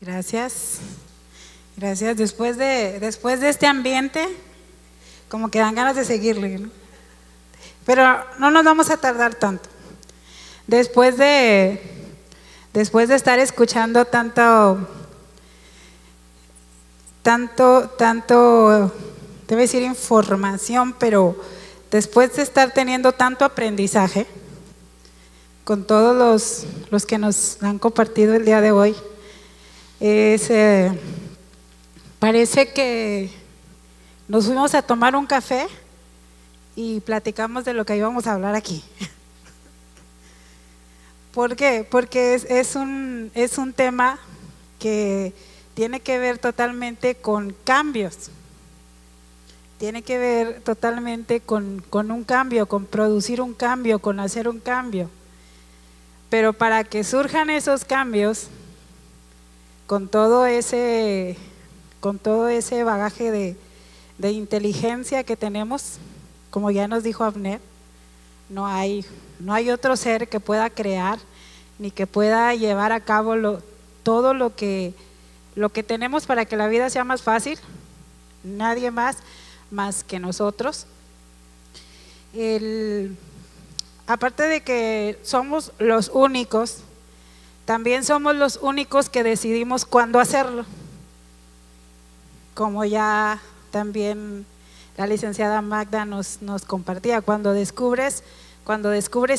Gracias. Gracias. Después de este ambiente, como que dan ganas de seguirle, ¿no? Pero no nos vamos a tardar tanto. Después de estar escuchando tanto, debe decir información, pero después de estar teniendo tanto aprendizaje con todos los que nos han compartido el día de hoy, parece que nos fuimos a tomar un café y platicamos de lo que íbamos a hablar aquí. ¿Por qué? Porque es un tema que tiene que ver totalmente con cambios, tiene que ver totalmente con un cambio, con producir un cambio, con hacer un cambio. Pero para que surjan esos cambios, con todo ese bagaje de inteligencia que tenemos, como ya nos dijo Abner, no hay otro ser que pueda crear ni que pueda llevar a cabo todo lo que tenemos para que la vida sea más fácil. Nadie más que nosotros. Aparte de que somos los únicos, también somos los únicos que decidimos cuándo hacerlo. Como ya también la licenciada Magda nos compartía, cuando descubres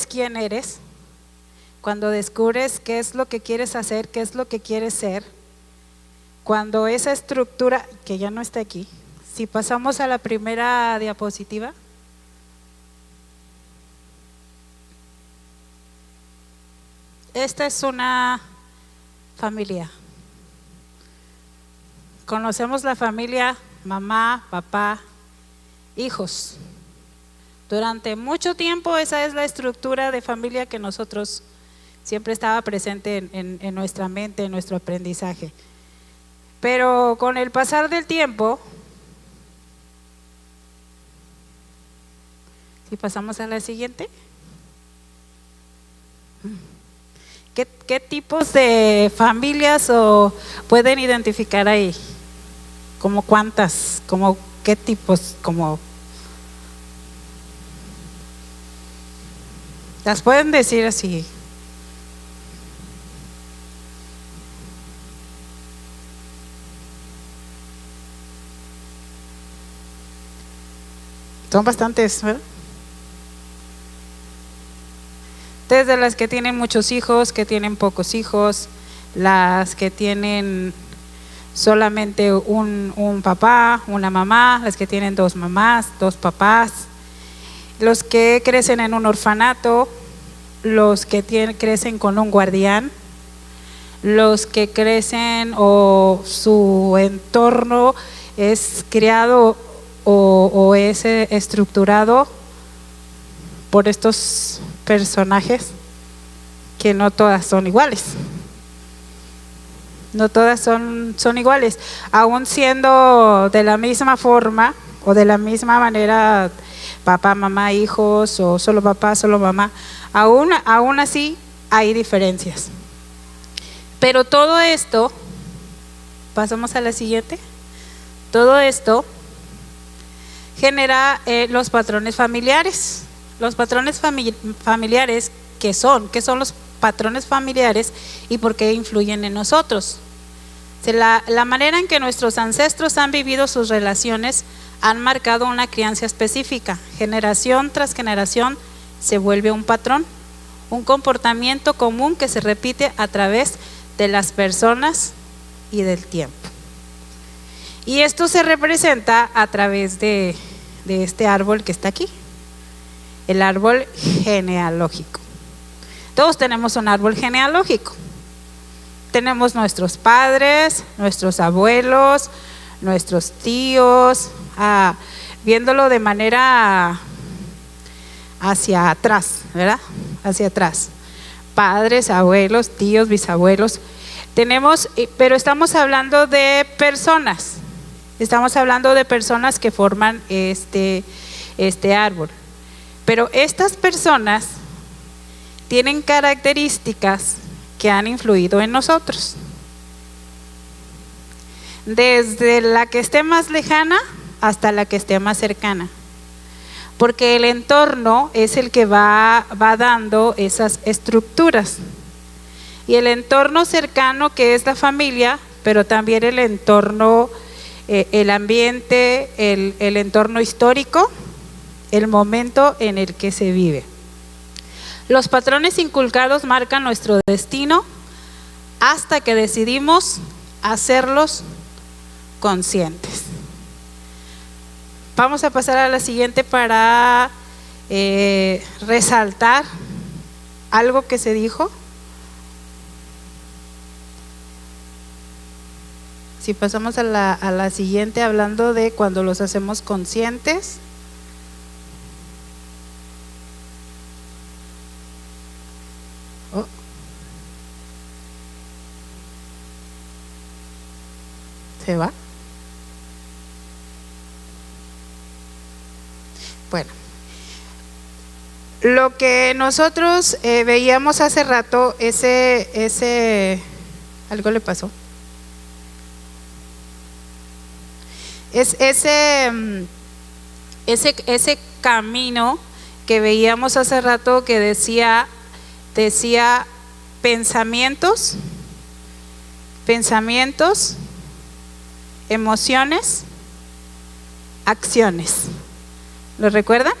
quién eres, cuando descubres qué es lo que quieres hacer, qué es lo que quieres ser, cuando esa estructura, que ya no está aquí, si pasamos a la primera diapositiva. Esta es una familia. Conocemos la familia, mamá, papá, hijos. Durante mucho tiempo esa es la estructura de familia que nosotros siempre estaba presente en nuestra mente, en nuestro aprendizaje. Pero con el pasar del tiempo, si pasamos a la siguiente, ¿qué tipos de familias pueden identificar ahí? ¿Como cuántas? ¿Como qué tipos? ¿Como las pueden decir así? Son bastantes, ¿verdad? Desde las que tienen muchos hijos, que tienen pocos hijos, las que tienen solamente un papá, una mamá, las que tienen dos mamás, dos papás, los que crecen en un orfanato, los que crecen con un guardián, los que crecen o su entorno es creado o es estructurado por estos personajes, que no todas son iguales. No todas son iguales, aún siendo de la misma forma o de la misma manera, papá, mamá, hijos, o solo papá, solo mamá, aún así hay diferencias. Pero todo esto, pasamos a la siguiente, todo esto genera los patrones familiares. Los patrones familiares, ¿qué son los patrones familiares y por qué influyen en nosotros? La manera en que nuestros ancestros han vivido sus relaciones han marcado una crianza específica. Generación tras generación se vuelve un patrón, un comportamiento común que se repite a través de las personas y del tiempo. Y esto se representa a través de este árbol que está aquí, el árbol genealógico. Todos tenemos un árbol genealógico. Tenemos nuestros padres, nuestros abuelos, nuestros tíos, viéndolo de manera hacia atrás, ¿verdad? Hacia atrás. Padres, abuelos, tíos, bisabuelos. Tenemos, pero estamos hablando de personas. Estamos hablando de personas que forman este árbol. Pero estas personas tienen características que han influido en nosotros. desde la que esté más lejana hasta la que esté más cercana, porque el entorno es el que va dando esas estructuras, y el entorno cercano, que es la familia, pero también el entorno, el ambiente, el entorno histórico, el momento en el que se vive. Los patrones inculcados marcan nuestro destino hasta que decidimos hacerlos conscientes. Vamos a pasar a la siguiente para resaltar algo que se dijo. Si pasamos a la siguiente, hablando de cuando los hacemos conscientes. ¿Se va? Bueno, lo que nosotros veíamos hace rato, algo le pasó. Ese camino que veíamos hace rato, que decía pensamientos, emociones, acciones. ¿Lo recuerdan?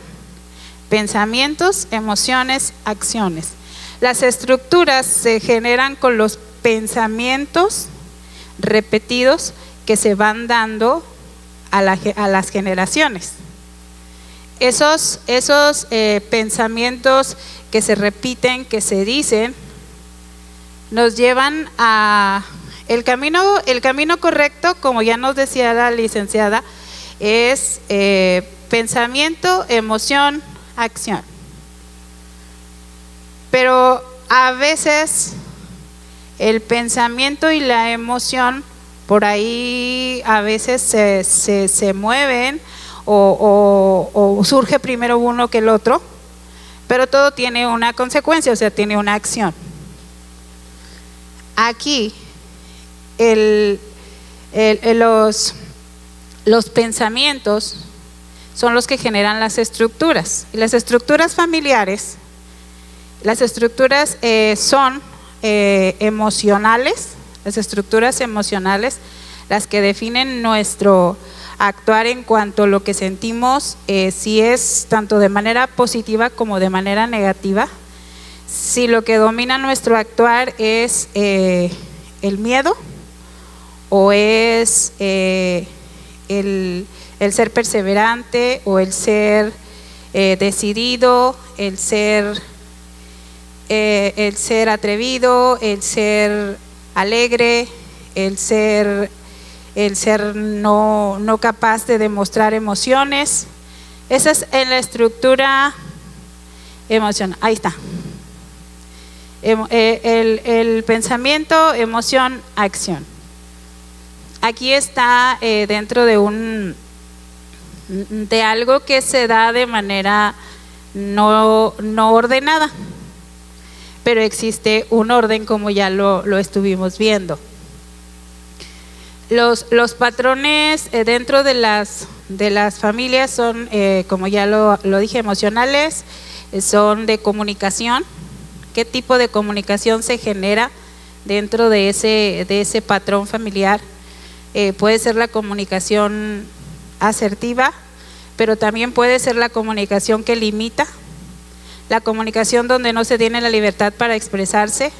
Pensamientos, emociones, acciones. Las estructuras se generan con los pensamientos repetidos que se van dando a las generaciones. Esos pensamientos que se repiten, que se dicen, nos llevan a el camino correcto, como ya nos decía la licenciada, es pensamiento, emoción, acción. Pero a veces el pensamiento y la emoción por ahí a veces se mueven o surge primero uno que el otro, pero todo tiene una consecuencia, o sea, tiene una acción. Aquí los pensamientos son los que generan las estructuras. Y las estructuras familiares, son emocionales, las estructuras emocionales, las que definen nuestro actuar en cuanto a lo que sentimos, si es tanto de manera positiva como de manera negativa. Si lo que domina nuestro actuar es el miedo, o es el ser perseverante, o el ser decidido, el ser atrevido, el ser alegre, el ser no capaz de demostrar emociones. Esa es en la estructura emocional. Ahí está. El pensamiento, emoción, acción. Aquí está dentro de algo que se da de manera no ordenada, pero existe un orden, como ya lo estuvimos viendo. Los patrones dentro de las familias son, como ya lo dije, emocionales, son de comunicación. ¿Qué tipo de comunicación se genera dentro de ese patrón familiar? Puede ser la comunicación asertiva, pero también puede ser la comunicación que limita, la comunicación donde no se tiene la libertad para expresarse,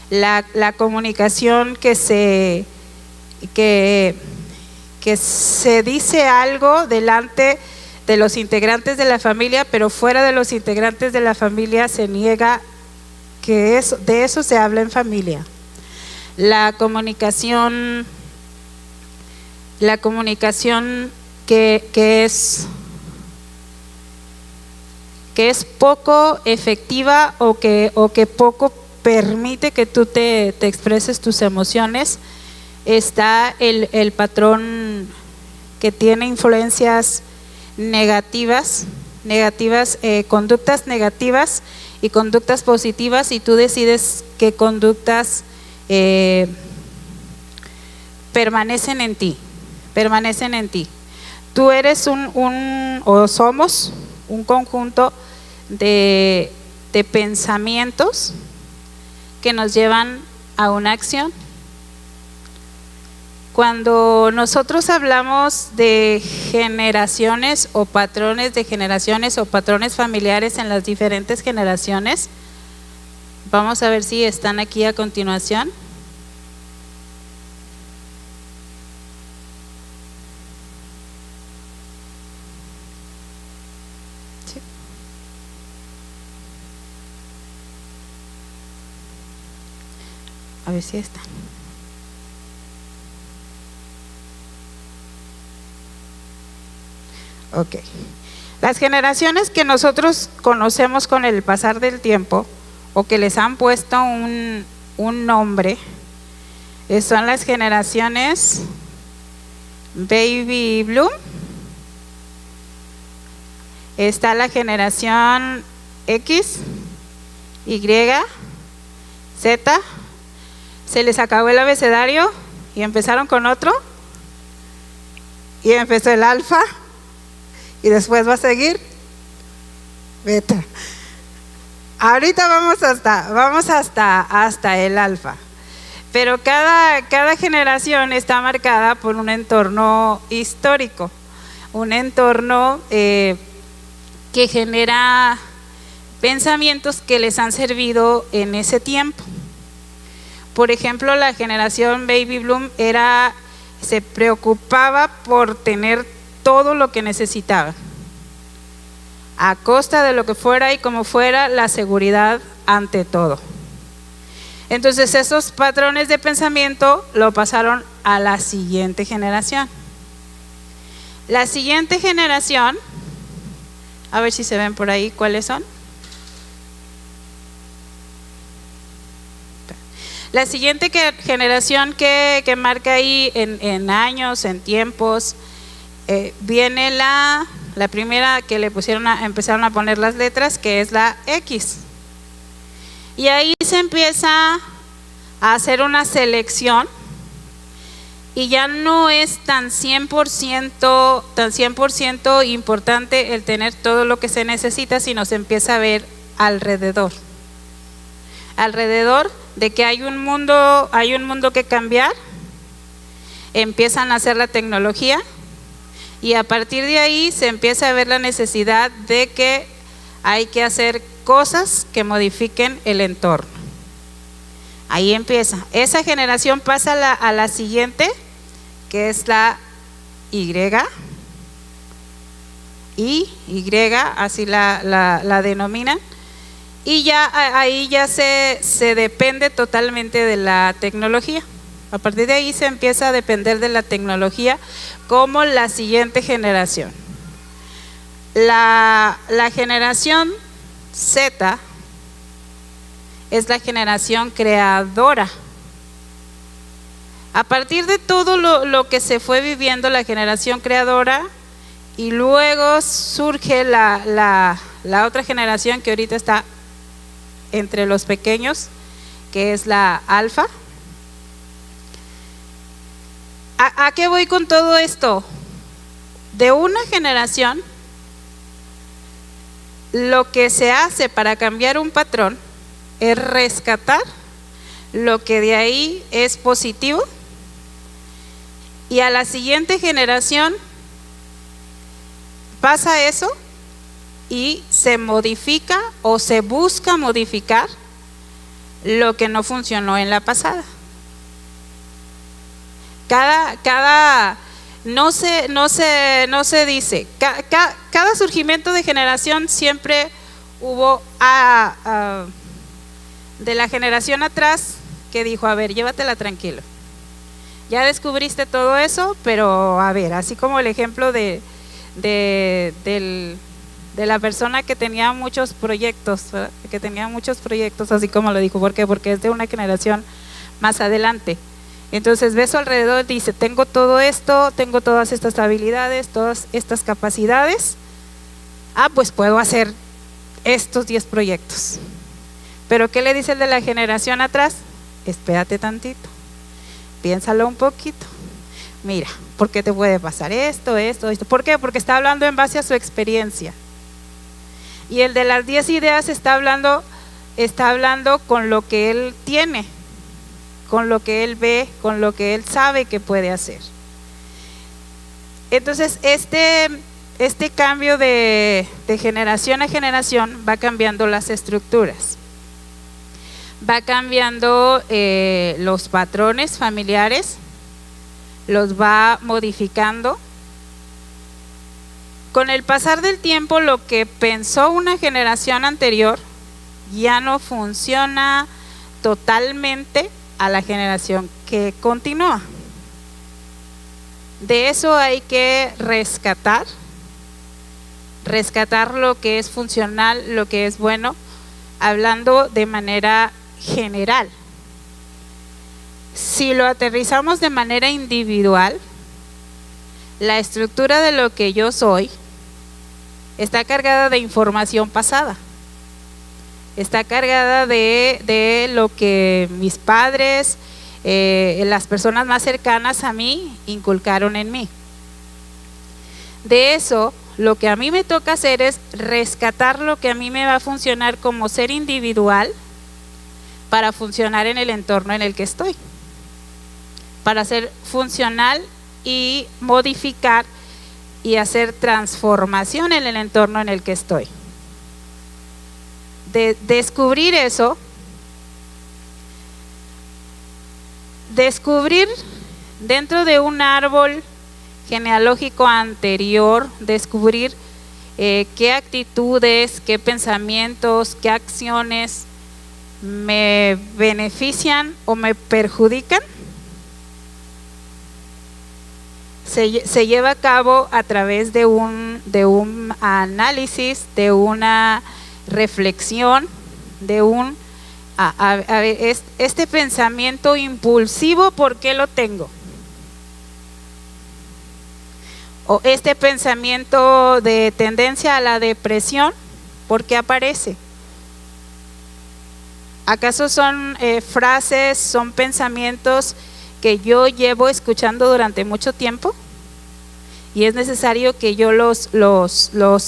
la comunicación que se dice algo delante de los integrantes de la familia, pero fuera de los integrantes de la familia se niega que de eso se habla en familia. La comunicación que es poco efectiva o que poco permite que tú te expreses tus emociones. Está el patrón que tiene influencias negativas, conductas negativas y conductas positivas, y tú decides qué conductas permanecen en ti, permanecen en ti. Tú eres o somos un conjunto de pensamientos que nos llevan a una acción. Cuando nosotros hablamos de generaciones o patrones de generaciones o patrones familiares en las diferentes generaciones, vamos a ver si están aquí a continuación. Sí. A ver si están. Ok. Las generaciones que nosotros conocemos con el pasar del tiempo o que les han puesto un nombre son las generaciones Baby Bloom. Está la generación X, Y, Z. Se les acabó el abecedario y empezaron con otro. Y empezó el alfa. Y después va a seguir beta. Ahorita vamos hasta el alfa. Pero cada generación está marcada por un entorno histórico, un entorno que genera pensamientos que les han servido en ese tiempo. Por ejemplo, la generación Baby Bloom se preocupaba por tener todo lo que necesitaba, a costa de lo que fuera y como fuera, la seguridad ante todo. Entonces esos patrones de pensamiento lo pasaron a la siguiente generación. La siguiente generación, a ver si se ven por ahí cuáles son. La siguiente generación que marca ahí en años, en tiempos, viene la primera que le empezaron a poner las letras, que es la X. Y ahí se empieza a hacer una selección y ya no es tan 100% importante el tener todo lo que se necesita, sino se empieza a ver alrededor de que hay un mundo que cambiar. Empiezan a hacer la tecnología. Y a partir de ahí se empieza a ver la necesidad de que hay que hacer cosas que modifiquen el entorno. Ahí empieza. Esa generación pasa a la siguiente, que es la Y, así la denominan. Y ya ahí ya se depende totalmente de la tecnología. A partir de ahí se empieza a depender de la tecnología como la siguiente generación. La generación Z es la generación creadora. A partir de todo lo que se fue viviendo, la generación creadora, y luego surge la otra generación que ahorita está entre los pequeños, que es la alfa. ¿A qué voy con todo esto? De una generación, lo que se hace para cambiar un patrón es rescatar lo que de ahí es positivo, y a la siguiente generación pasa eso y se modifica o se busca modificar lo que no funcionó en la pasada. No se dice, cada surgimiento de generación siempre hubo de la generación atrás que dijo, a ver, llévatela tranquilo, ya descubriste todo eso, pero a ver, así como el ejemplo de la persona que tenía muchos proyectos, ¿verdad? Que tenía muchos proyectos, así como lo dijo. ¿Por qué? Porque es de una generación más adelante. Entonces ve a su alrededor y dice, tengo todo esto, tengo todas estas habilidades, todas estas capacidades, pues puedo hacer estos 10 proyectos. Pero ¿qué le dice el de la generación atrás? Espérate tantito, piénsalo un poquito, mira, ¿por qué te puede pasar esto, esto, esto? ¿Por qué? Porque está hablando en base a su experiencia. Y el de las 10 ideas está hablando con lo que él tiene, con lo que él ve, con lo que él sabe que puede hacer. Entonces, este cambio de generación a generación va cambiando las estructuras, va cambiando los patrones familiares, los va modificando. Con el pasar del tiempo, lo que pensó una generación anterior ya no funciona totalmente a la generación que continúa. De eso hay que rescatar lo que es funcional, lo que es bueno, hablando de manera general. Si lo aterrizamos de manera individual, la estructura de lo que yo soy está cargada de información pasada, está cargada de lo que mis padres, las personas más cercanas a mí inculcaron en mí. De eso, lo que a mí me toca hacer es rescatar lo que a mí me va a funcionar como ser individual para funcionar en el entorno en el que estoy, para ser funcional y modificar y hacer transformación en el entorno en el que estoy. Descubrir eso, descubrir dentro de un árbol genealógico anterior, descubrir qué actitudes, qué pensamientos, qué acciones me benefician o me perjudican, se lleva a cabo a través de un análisis, de una reflexión, de este pensamiento impulsivo, ¿por qué lo tengo? O este pensamiento de tendencia a la depresión, ¿por qué aparece? ¿Acaso son frases, son pensamientos que yo llevo escuchando durante mucho tiempo? Y es necesario que yo los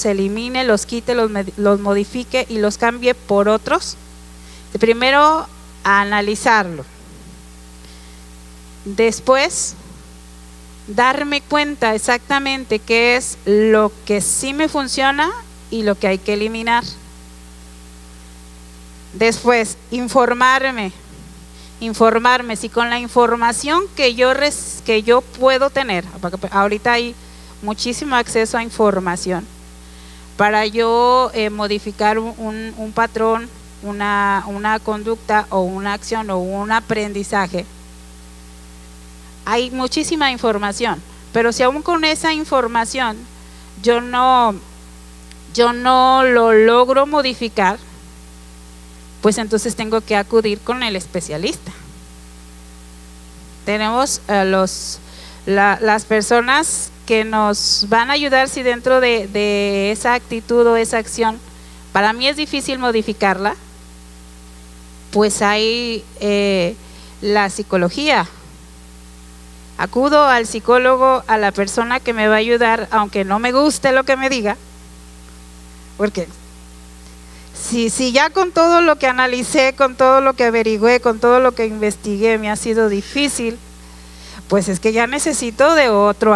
elimine, los quite, los modifique y los cambie por otros. Primero, analizarlo. Después, darme cuenta exactamente qué es lo que sí me funciona y lo que hay que eliminar. Después, informarme si con la información que yo puedo tener, porque ahorita hay muchísimo acceso a información, para yo modificar un patrón, una conducta o una acción o un aprendizaje. Hay muchísima información, pero si aún con esa información yo no lo logro modificar, pues entonces tengo que acudir con el especialista. Tenemos las personas que nos van a ayudar si dentro de esa actitud o esa acción para mí es difícil modificarla, pues hay la psicología. Acudo al psicólogo, a la persona que me va a ayudar, aunque no me guste lo que me diga, porque si ya con todo lo que analicé, con todo lo que averigüé, con todo lo que investigué me ha sido difícil, pues es que ya necesito de otro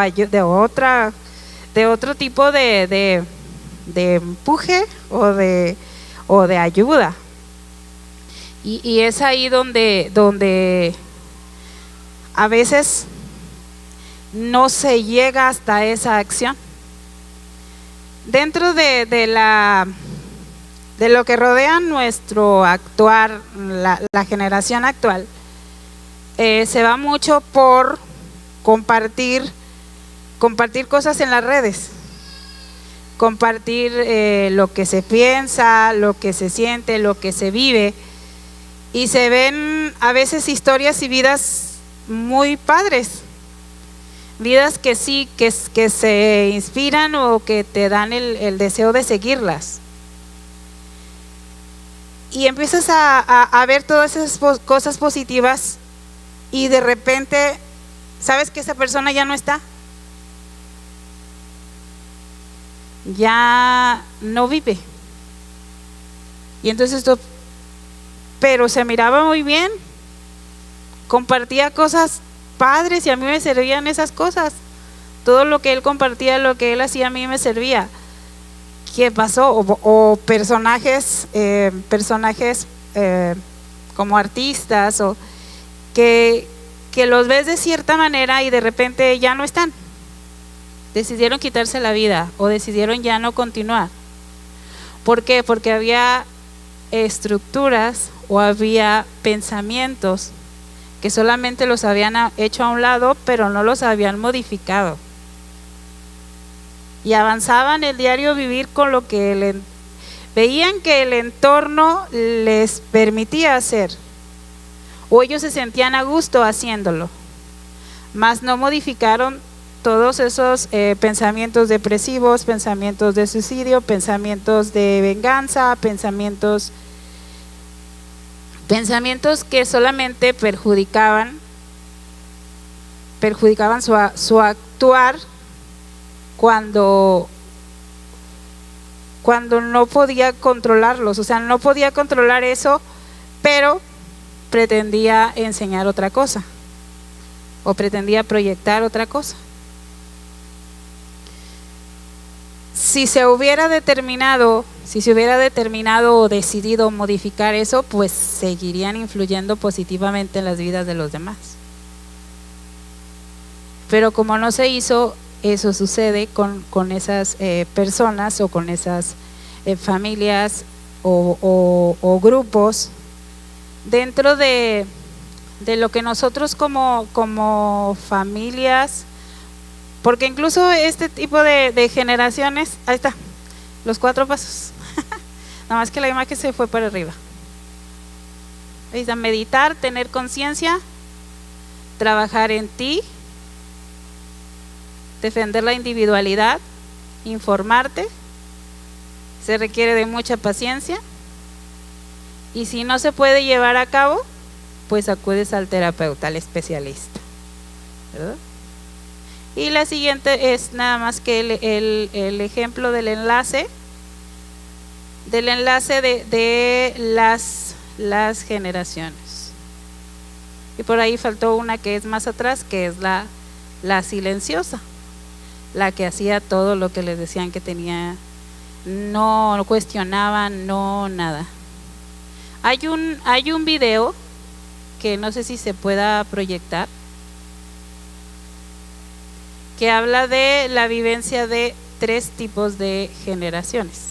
tipo de empuje o de ayuda. Y es ahí donde a veces no se llega hasta esa acción. Dentro de lo que rodea nuestro actuar, la generación actual, se va mucho por compartir cosas en las redes, compartir lo que se piensa, lo que se siente, lo que se vive, y se ven a veces historias y vidas muy padres, vidas que sí, que se inspiran o que te dan el deseo de seguirlas. Y empiezas a ver todas esas cosas positivas y de repente sabes que esa persona ya no está, ya no vive. Y entonces esto, pero se miraba muy bien, compartía cosas padres y a mí me servían esas cosas. Todo lo que él compartía, lo que él hacía, a mí me servía. ¿Qué pasó? O personajes como artistas, o que los ves de cierta manera y de repente ya no están. Decidieron quitarse la vida o decidieron ya no continuar. ¿Por qué? Porque había estructuras o había pensamientos que solamente los habían hecho a un lado, pero no los habían modificado. Y avanzaban el diario vivir con lo que veían que el entorno les permitía hacer, o ellos se sentían a gusto haciéndolo, mas no modificaron todos esos pensamientos depresivos, pensamientos de suicidio, pensamientos de venganza, pensamientos que solamente perjudicaban su actuar cuando no podía controlarlos. O sea, no podía controlar eso, pero pretendía enseñar otra cosa o pretendía proyectar otra cosa. Si se hubiera determinado o decidido modificar eso, pues seguirían influyendo positivamente en las vidas de los demás. Pero como no se hizo, eso sucede con esas personas o con esas familias o grupos dentro de lo que nosotros como familias, porque incluso este tipo de generaciones, ahí está, los 4 pasos, nada más que la imagen se fue para arriba. Ahí está: meditar, tener conciencia, trabajar en ti, defender la individualidad, informarte, se requiere de mucha paciencia, y si no se puede llevar a cabo, pues acudes al terapeuta, al especialista, ¿verdad? Y la siguiente es nada más que el ejemplo del enlace de las generaciones. Y por ahí faltó una que es más atrás, que es la silenciosa, la que hacía todo lo que les decían que tenía, no cuestionaban, no nada. Hay un video que no sé si se pueda proyectar, que habla de la vivencia de 3 tipos de generaciones.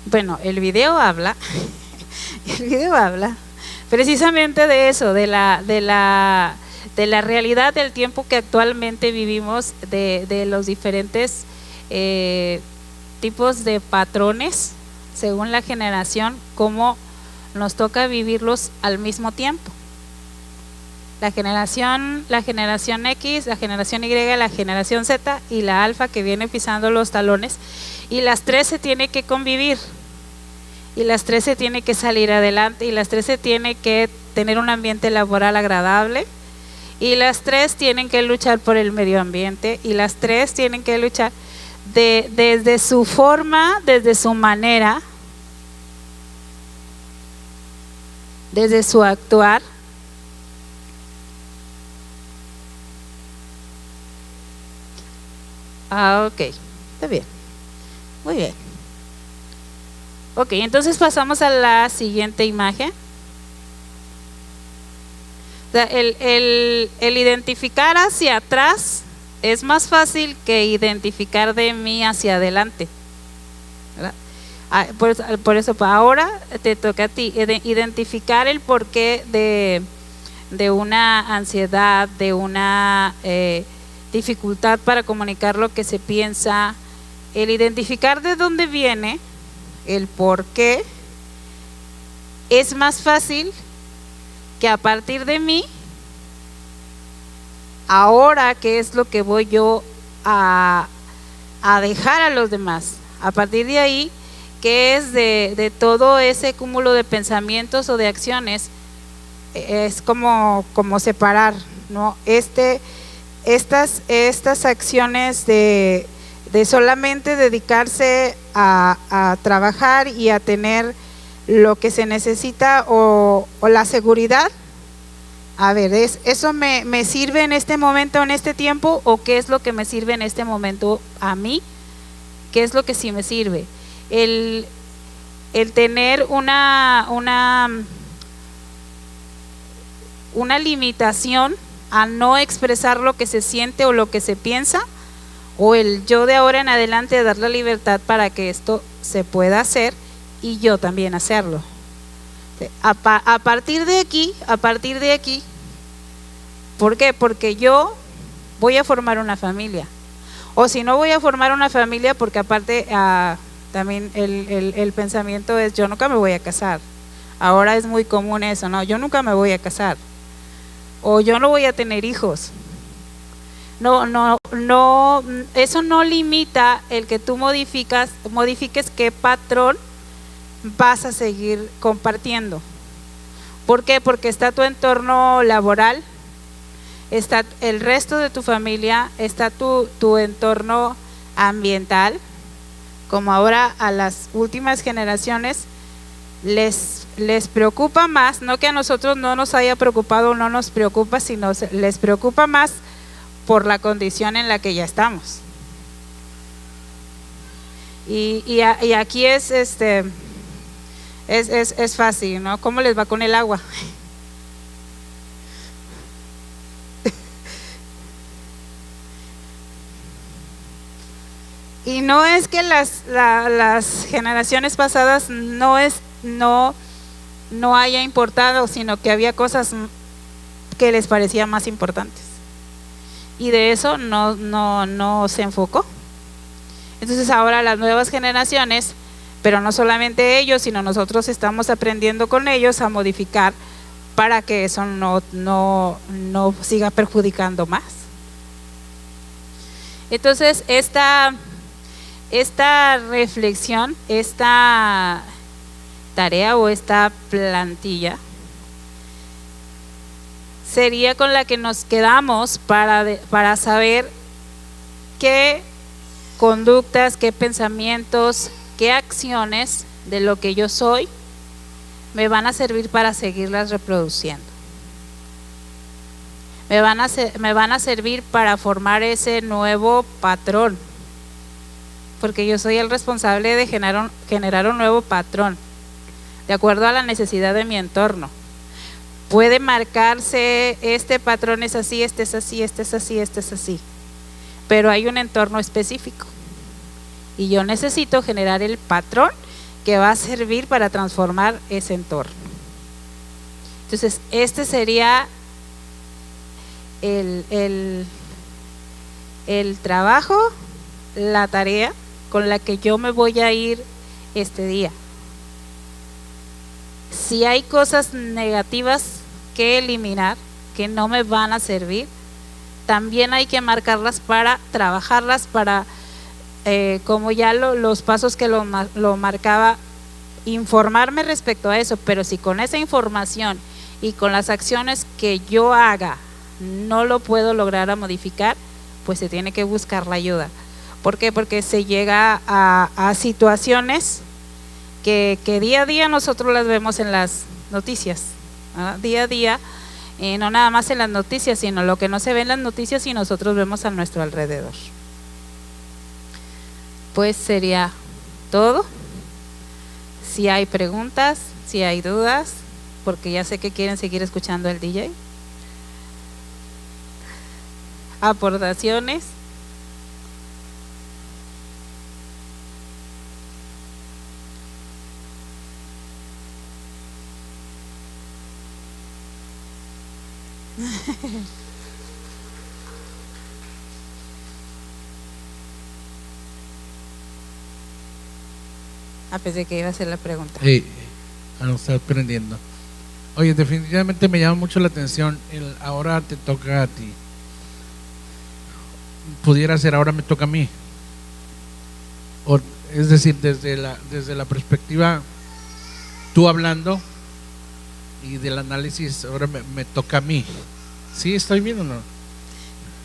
Bueno, el video habla precisamente de eso, de la realidad del tiempo que actualmente vivimos, de los diferentes tipos de patrones según la generación, cómo nos toca vivirlos al mismo tiempo. La generación X, la generación Y, la generación Z y la alfa, que viene pisando los talones, y las 3 se tiene que convivir, y las 3 se tiene que salir adelante, y las 3 se tiene que tener un ambiente laboral agradable, y las 3 tienen que luchar por el medio ambiente, y las 3 tienen que luchar desde su forma, desde su manera, desde su actuar. Ok, está bien, muy bien. Ok, entonces pasamos a la siguiente imagen. O sea, el identificar hacia atrás es más fácil que identificar de mí hacia adelante, ¿verdad? Por eso ahora te toca a ti identificar el porqué de una ansiedad, de una dificultad para comunicar lo que se piensa, el identificar de dónde viene el por qué, es más fácil que a partir de mí, ahora qué es lo que voy yo a dejar a los demás. A partir de ahí, ¿qué es de todo ese cúmulo de pensamientos o de acciones? Es como separar, ¿no? Estas acciones de solamente dedicarse a trabajar y a tener lo que se necesita o la seguridad. A ver, ¿eso me sirve en este momento, en este tiempo? ¿O qué es lo que me sirve en este momento a mí? ¿Qué es lo que sí me sirve? El tener una limitación a no expresar lo que se siente o lo que se piensa, o el yo de ahora en adelante dar la libertad para que esto se pueda hacer y yo también hacerlo. A partir de aquí, ¿por qué? Porque yo voy a formar una familia, o si no voy a formar una familia, porque aparte también el pensamiento es: yo nunca me voy a casar. Ahora es muy común eso, ¿no? Yo nunca me voy a casar, o yo no voy a tener hijos. No, eso no limita el que tú modifiques qué patrón vas a seguir compartiendo. ¿Por qué? Porque está tu entorno laboral, está el resto de tu familia, está tu entorno ambiental. Como ahora a las últimas generaciones les preocupa más, no que a nosotros no nos haya preocupado, no nos preocupa, sino les preocupa más por la condición en la que ya estamos. Y aquí es fácil, ¿no? ¿Cómo les va con el agua? Y no es que las generaciones pasadas no haya importado, sino que había cosas que les parecían más importantes, y de eso no se enfocó. Entonces ahora las nuevas generaciones, pero no solamente ellos, sino nosotros estamos aprendiendo con ellos a modificar para que eso no siga perjudicando más. Entonces esta reflexión, esta tarea o esta plantilla sería con la que nos quedamos para saber qué conductas, qué pensamientos, qué acciones de lo que yo soy me van a servir para seguirlas reproduciendo. Me van a servir para formar ese nuevo patrón, porque yo soy el responsable de generar un nuevo patrón de acuerdo a la necesidad de mi entorno. Puede marcarse: este patrón es así, este es así, este es así, este es así, pero hay un entorno específico y yo necesito generar el patrón que va a servir para transformar ese entorno. Entonces este sería el trabajo, la tarea con la que yo me voy a ir este día. Si hay cosas negativas que eliminar, que no me van a servir, también hay que marcarlas para trabajarlas, para como ya los pasos que lo marcaba, informarme respecto a eso. Pero si con esa información y con las acciones que yo haga no lo puedo lograr a modificar, pues se tiene que buscar la ayuda. ¿Por qué? Porque se llega a situaciones que día a día nosotros las vemos en las noticias, ¿no? Día a día, no nada más en las noticias, sino lo que no se ve en las noticias y nosotros vemos a nuestro alrededor. Pues sería todo. Si hay preguntas, si hay dudas, porque ya sé que quieren seguir escuchando al DJ. Aportaciones. pesar de que iba a hacer la pregunta. No estás aprendiendo. Oye, definitivamente me llama mucho la atención ahora te toca a ti. Pudiera ser ahora me toca a mí. Es decir, desde la perspectiva tú hablando y del análisis ahora me toca a mí. ¿Sí estoy bien o no?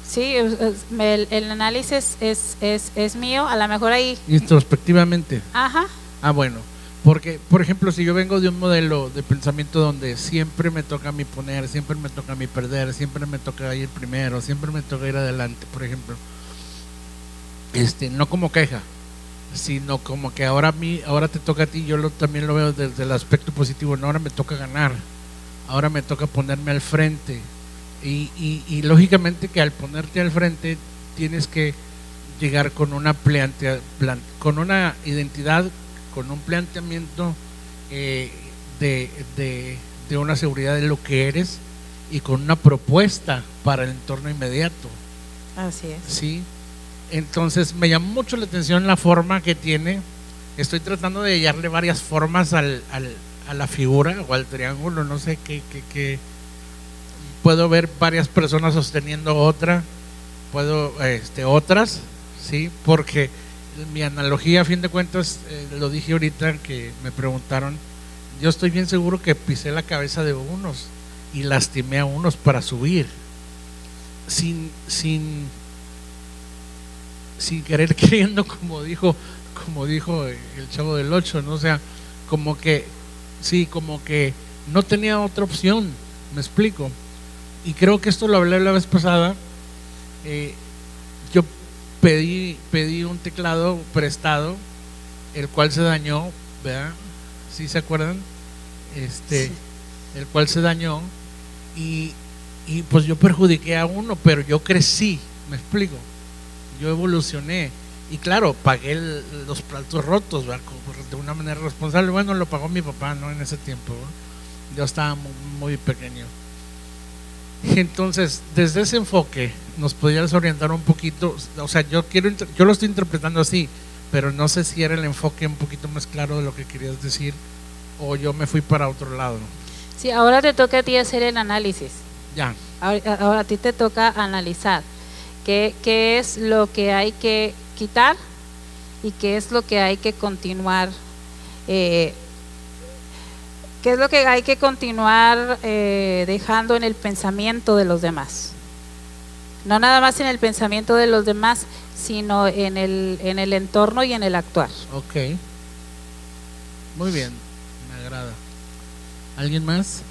Sí, el análisis es mío, a lo mejor ahí. Introspectivamente. Ajá. Bueno, porque, por ejemplo, si yo vengo de un modelo de pensamiento donde siempre me toca a mí poner, siempre me toca a mí perder, siempre me toca ir primero, siempre me toca ir adelante, por ejemplo, no como queja, sino como que ahora te toca a ti, también lo veo desde el aspecto positivo, no, ahora me toca ganar, ahora me toca ponerme al frente. Y lógicamente que al ponerte al frente tienes que llegar con con una identidad, con un planteamiento de una seguridad de lo que eres y con una propuesta para el entorno inmediato. Así es. Sí. Entonces me llama mucho la atención la forma que tiene. Estoy tratando de hallarle varias formas a la figura o al triángulo, no sé qué. Puedo ver varias personas sosteniendo otra, otras, sí, porque mi analogía, a fin de cuentas, lo dije ahorita que me preguntaron, yo estoy bien seguro que pisé la cabeza de unos y lastimé a unos para subir, sin querer queriendo, como dijo el Chavo del Ocho, ¿no? O sea, como que no tenía otra opción, me explico. Y creo que esto lo hablé la vez pasada. Yo pedí un teclado prestado, el cual se dañó, ¿verdad? ¿Sí se acuerdan? Sí. El cual se dañó y pues yo perjudiqué a uno, pero yo crecí, me explico. Yo evolucioné y claro, pagué los platos rotos, ¿verdad? De una manera responsable. Bueno, lo pagó mi papá, ¿no? En ese tiempo, ¿verdad? Yo estaba muy pequeño. Entonces, desde ese enfoque, ¿nos podrías orientar un poquito? O sea, yo lo estoy interpretando así, pero no sé si era el enfoque un poquito más claro de lo que querías decir o yo me fui para otro lado. Sí, ahora te toca a ti hacer el análisis. Ya. Ahora a ti te toca analizar qué es lo que hay que quitar y qué es lo que hay que continuar. ¿Qué es lo que hay que continuar dejando en el pensamiento de los demás? No nada más en el pensamiento de los demás, sino en el entorno y en el actuar. Ok. Muy bien, me agrada. ¿Alguien más?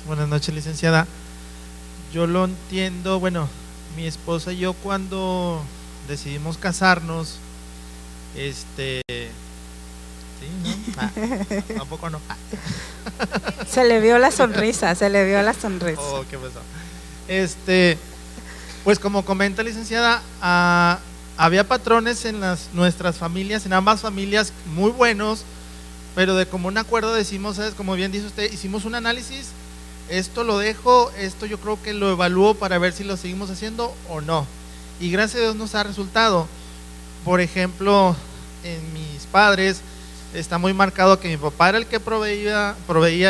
Buenas noches, licenciada. Yo lo entiendo, bueno, mi esposa y yo cuando decidimos casarnos, ¿sí? ¿No? Tampoco no. Se le vio la sonrisa, Oh, ¿qué pasó? Pues como comenta licenciada, había patrones en nuestras familias, en ambas familias, muy buenos, pero de común acuerdo decimos, ¿sabes? Como bien dice usted, hicimos un análisis, esto lo dejo, esto yo creo que lo evalúo para ver si lo seguimos haciendo o no. Y gracias a Dios nos ha resultado. Por ejemplo, en mis padres está muy marcado que mi papá era el que proveía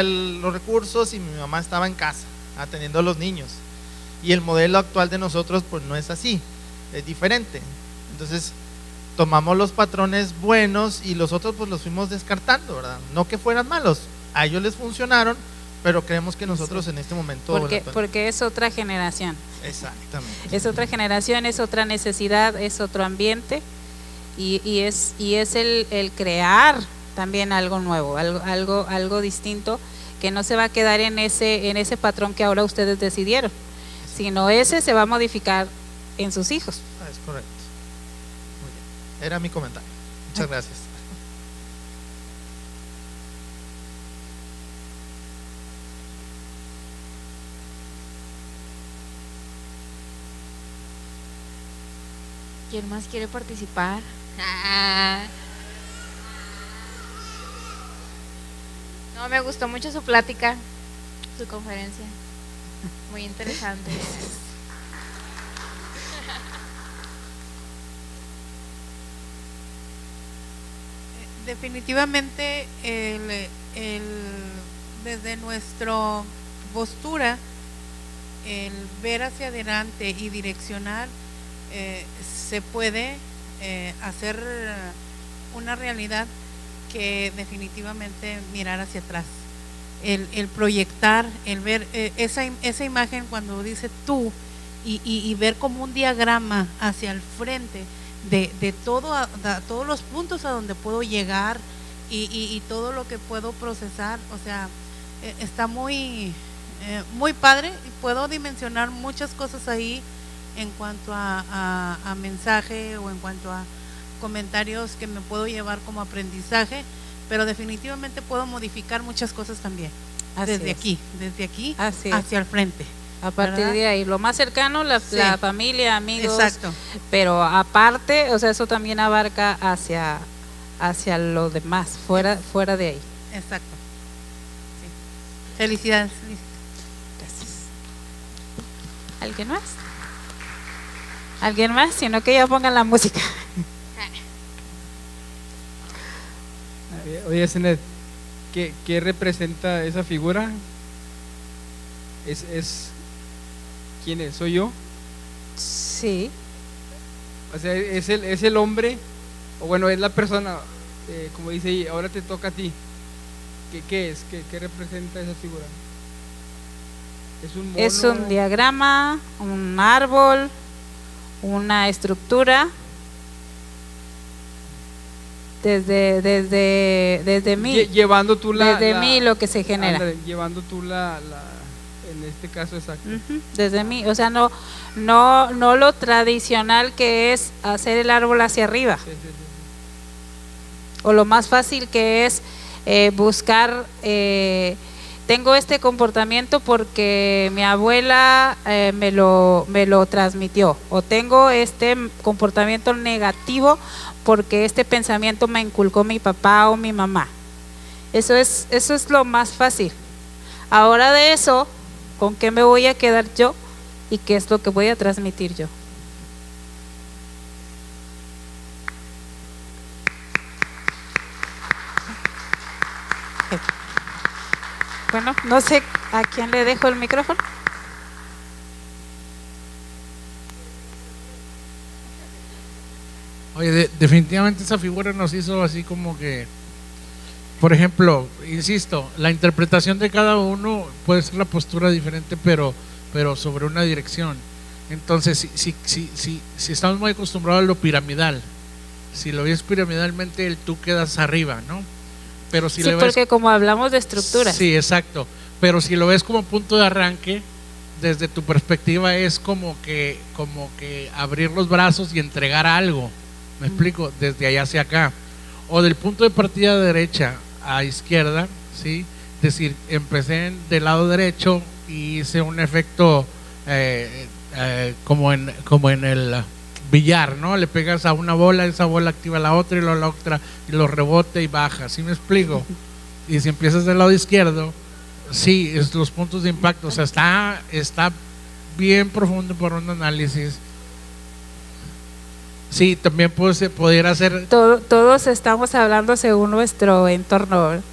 los recursos y mi mamá estaba en casa atendiendo a los niños. Y el modelo actual de nosotros pues no es así, es diferente. Entonces tomamos los patrones buenos y los otros pues los fuimos descartando, ¿verdad? No que fueran malos, a ellos les funcionaron, pero creemos que nosotros en este momento… Porque es otra generación. Exactamente. Es otra generación, es otra necesidad, es otro ambiente y es el crear también algo nuevo, algo distinto, que no se va a quedar en ese patrón que ahora ustedes decidieron, sino ese se va a modificar en sus hijos. Es correcto. Muy bien. Era mi comentario. Muchas gracias. ¿Quién más quiere participar? No, me gustó mucho su plática, su conferencia. Muy interesante. definitivamente desde nuestra postura, el ver hacia adelante y direccionar, se puede hacer una realidad que definitivamente mirar hacia atrás. El proyectar, el ver esa imagen cuando dice tú y ver como un diagrama hacia el frente de todos los puntos a donde puedo llegar y todo lo que puedo procesar, o sea, está muy padre y puedo dimensionar muchas cosas ahí en cuanto a mensaje o en cuanto a comentarios que me puedo llevar como aprendizaje, pero definitivamente puedo modificar muchas cosas también. Así desde es. aquí Así es. hacia el frente. A partir ¿verdad? de ahí, lo más cercano, la familia, amigos. Exacto. Pero aparte, o sea, eso también abarca hacia lo demás, fuera de ahí. Exacto. Sí. Felicidades. Gracias. ¿Alguien más? ¿Alguien más? Si no, que ya pongan la música. Oye, Zenet, ¿qué representa esa figura? ¿Quién es? ¿Soy yo? Sí. O sea, es el hombre, o bueno, es la persona, como dice ahí, ahora te toca a ti. ¿Qué es? ¿Qué representa esa figura? ¿Es un mono? Es un diagrama, un árbol, una estructura. Desde mí. Llevando tú desde mí lo que se genera. Ándale, llevando tú en este caso, exacto. Desde mí, o sea, no lo tradicional que es hacer el árbol hacia arriba. Sí. O lo más fácil que es buscar, tengo este comportamiento porque mi abuela me lo transmitió, o tengo este comportamiento negativo porque este pensamiento me inculcó mi papá o mi mamá. Eso es lo más fácil. Ahora de eso, ¿con qué me voy a quedar yo? ¿Y qué es lo que voy a transmitir yo? Bueno, no sé a quién le dejo el micrófono. Oye, definitivamente esa figura nos hizo así como que, por ejemplo, insisto, la interpretación de cada uno puede ser la postura diferente, pero sobre una dirección. Entonces, si estamos muy acostumbrados a lo piramidal, si lo ves piramidalmente, tú quedas arriba, ¿no? Pero si sí, le ves, porque como hablamos de estructuras. Sí, exacto. Pero si lo ves como punto de arranque, desde tu perspectiva es como que abrir los brazos y entregar algo. ¿Me explico? Desde allá hacia acá. O del punto de partida de derecha a izquierda, ¿sí? Es decir, empecé del lado derecho y hice un efecto como en el billar, ¿no? Le pegas a una bola, esa bola activa la otra y luego la otra y lo rebote y baja, ¿sí me explico? Y si empiezas del lado izquierdo, sí, es los puntos de impacto, o sea, está bien profundo por un análisis. Sí, también pudiera ser. Todos estamos hablando según nuestro entorno, ¿verdad?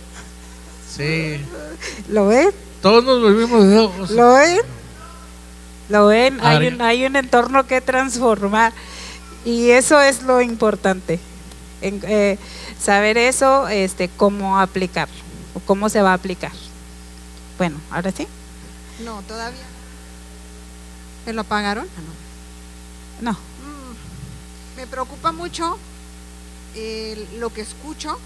Sí. ¿Lo ven? Todos nos volvimos locos. ¿Lo ven? ¿Lo ven? Ari. Hay un entorno que transformar y eso es lo importante. Saber eso, cómo aplicarlo o cómo se va a aplicar. Bueno, ahora sí. No, todavía. ¿Me lo apagaron? No. Me preocupa mucho lo que escucho,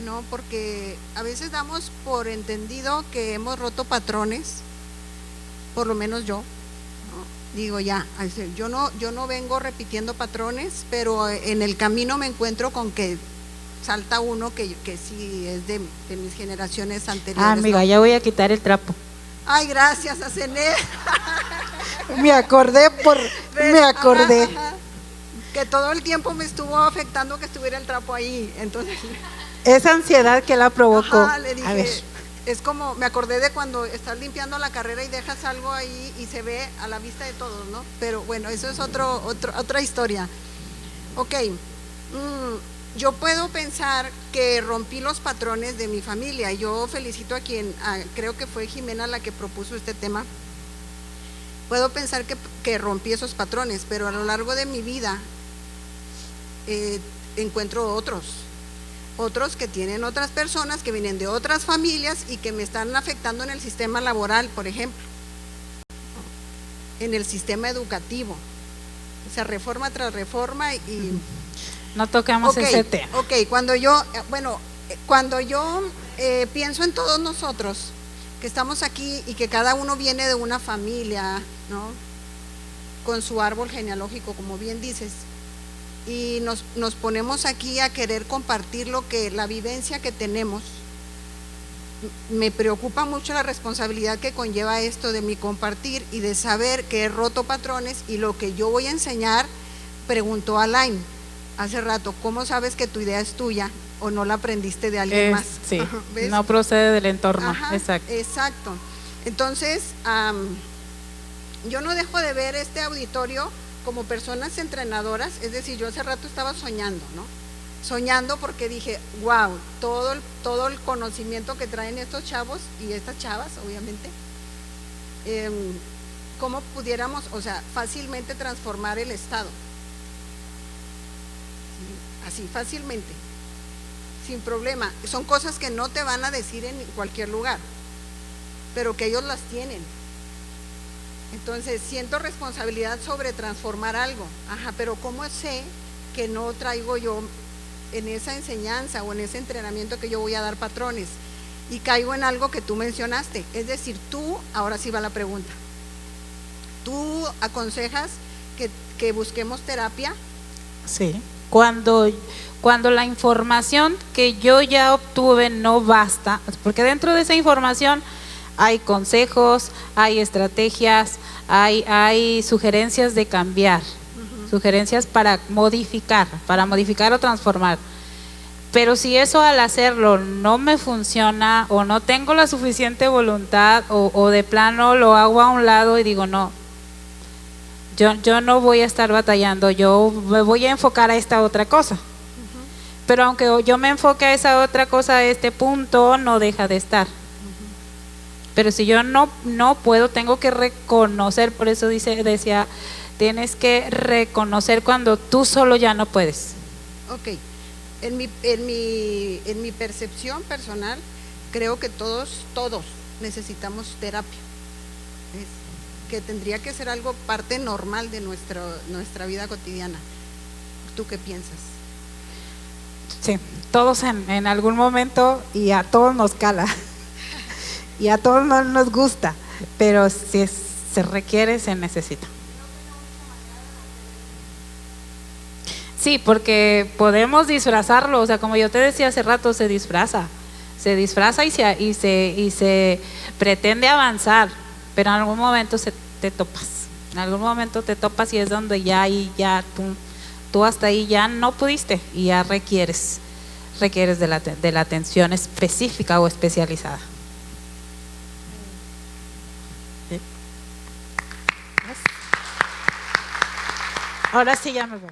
¿no? Porque a veces damos por entendido que hemos roto patrones, por lo menos yo, ¿no? Digo ya, yo no vengo repitiendo patrones, pero en el camino me encuentro con que salta uno que sí es de mis generaciones anteriores. Ah, amiga, ¿no? ya voy a quitar el trapo. Ay, gracias, Azenet. Me acordé. Ajá. Que todo el tiempo me estuvo afectando que estuviera el trapo ahí, entonces Esa ansiedad que la provocó. ajá, le A ver. dije, es como, me acordé de cuando estás limpiando la carrera y dejas algo ahí y se ve a la vista de todos, ¿no? Pero bueno, eso es otra historia. Ok, yo puedo pensar que rompí los patrones de mi familia. Yo felicito a quien, creo que fue Jimena la que propuso este tema. Puedo pensar que rompí esos patrones, pero a lo largo de mi vida encuentro otros que tienen otras personas, que vienen de otras familias y que me están afectando en el sistema laboral, por ejemplo, en el sistema educativo. O sea, reforma tras reforma y… No toquemos ese tema. Ok, cuando yo pienso en todos nosotros que estamos aquí y que cada uno viene de una familia, ¿no?, con su árbol genealógico, como bien dices, y nos ponemos aquí a querer compartir la vivencia que tenemos, me preocupa mucho la responsabilidad que conlleva esto de mi compartir y de saber que he roto patrones, y lo que yo voy a enseñar, preguntó Alain hace rato, ¿cómo sabes que tu idea es tuya o no la aprendiste de alguien más? Sí, ¿ves? no procede del entorno. Ajá, exacto. Entonces, yo no dejo de ver este auditorio como personas entrenadoras, es decir, yo hace rato estaba soñando, ¿no? Soñando porque dije, wow, todo el conocimiento que traen estos chavos y estas chavas, obviamente, cómo pudiéramos, o sea, fácilmente transformar el Estado. Así, fácilmente, sin problema. Son cosas que no te van a decir en cualquier lugar, pero que ellos las tienen. Entonces siento responsabilidad sobre transformar algo. Ajá, pero ¿cómo sé que no traigo yo en esa enseñanza o en ese entrenamiento que yo voy a dar patrones? Y caigo en algo que tú mencionaste, es decir, tú, ahora sí va la pregunta, ¿tú aconsejas que busquemos terapia? Sí. Cuando la información que yo ya obtuve no basta, porque dentro de esa información hay consejos, hay estrategias, hay sugerencias de cambiar, sugerencias para modificar o transformar. Pero si eso al hacerlo no me funciona o no tengo la suficiente voluntad o de plano lo hago a un lado y digo no, yo no voy a estar batallando, yo me voy a enfocar a esta otra cosa. Pero aunque yo me enfoque a esa otra cosa, este punto no deja de estar. Pero si yo no puedo, tengo que reconocer, por eso decía, tienes que reconocer cuando tú solo ya no puedes. Ok, en mi percepción personal, creo que todos necesitamos terapia. Que tendría que ser algo parte normal de nuestra vida cotidiana. ¿Tú qué piensas? Sí, todos en algún momento, y a todos nos cala y a todos no nos gusta, pero si se requiere, se necesita. Sí, porque podemos disfrazarlo, o sea, como yo te decía hace rato, se disfraza y se pretende avanzar, pero en algún momento te topas y es donde ya tú hasta ahí ya no pudiste y ya requieres de la atención específica o especializada. ¿Sí? Ahora sí ya me voy.